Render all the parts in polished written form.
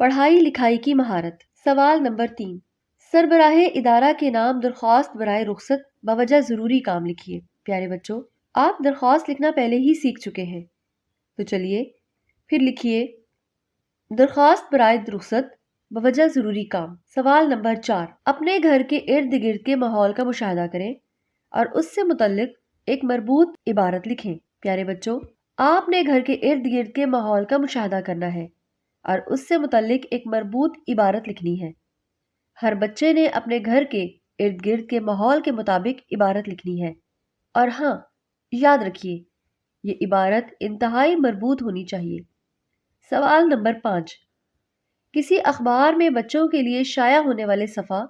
پڑھائی لکھائی کی مہارت۔ سوال نمبر 3، سربراہ ادارہ کے نام درخواست برائے رخصت بوجہ ضروری کام لکھیے۔ پیارے بچوں، آپ درخواست لکھنا پہلے ہی سیکھ چکے ہیں، تو چلیے پھر لکھیے درخواست برائے رخصت بوجہ ضروری کام۔ سوال نمبر 4، اپنے گھر کے ارد گرد کے ماحول کا مشاہدہ کریں اور اس سے متعلق ایک مربوط عبارت لکھیں۔ پیارے بچوں، آپ نے گھر کے ارد گرد کے ماحول کا مشاہدہ کرنا ہے اور اس سے متعلق ایک مربوط عبارت لکھنی ہے۔ ہر بچے نے اپنے گھر کے ارد گرد کے ماحول کے مطابق عبارت لکھنی ہے، اور ہاں، یاد رکھیے یہ عبارت انتہائی مربوط ہونی چاہیے۔ سوال نمبر 5، کسی اخبار میں بچوں کے لیے شائع ہونے والے صفحہ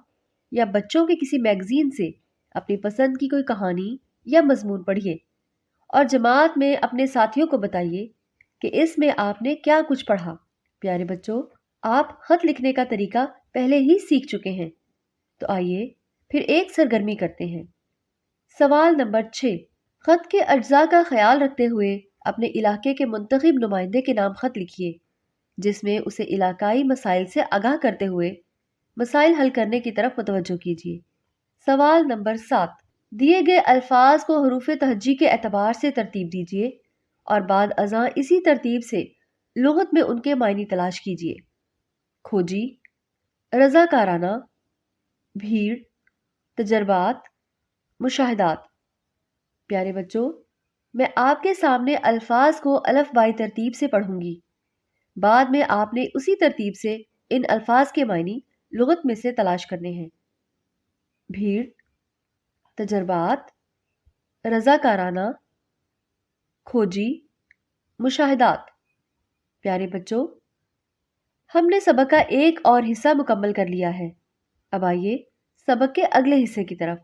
یا بچوں کے کسی میگزین سے اپنی پسند کی کوئی کہانی یا مضمون پڑھیے اور جماعت میں اپنے ساتھیوں کو بتائیے کہ اس میں آپ نے کیا کچھ پڑھا۔ پیارے بچوں، آپ خط لکھنے کا طریقہ پہلے ہی سیکھ چکے ہیں، تو آئیے پھر ایک سرگرمی کرتے ہیں۔ سوال نمبر 6، خط کے اجزاء کا خیال رکھتے ہوئے اپنے علاقے کے منتخب نمائندے کے نام خط لکھیے، جس میں اسے علاقائی مسائل سے آگاہ کرتے ہوئے مسائل حل کرنے کی طرف متوجہ کیجیے۔ سوال نمبر 7، دیے گئے الفاظ کو حروف تہجی کے اعتبار سے ترتیب دیجیے اور بعد ازاں اسی ترتیب سے لغت میں ان کے معنی تلاش کیجیے۔ کھوجی، رضاکارانہ، بھیڑ، تجربات، مشاہدات۔ پیارے بچوں، میں آپ کے سامنے الفاظ کو الف بائی ترتیب سے پڑھوں گی، بعد میں آپ نے اسی ترتیب سے ان الفاظ کے معنی لغت میں سے تلاش کرنے ہیں۔ بھیڑ، تجربات، رضاکارانہ، کھوجی، مشاہدات۔ پیارے بچوں، ہم نے سبق کا ایک اور حصہ مکمل کر لیا ہے۔ اب آئیے سبق کے اگلے حصے کی طرف۔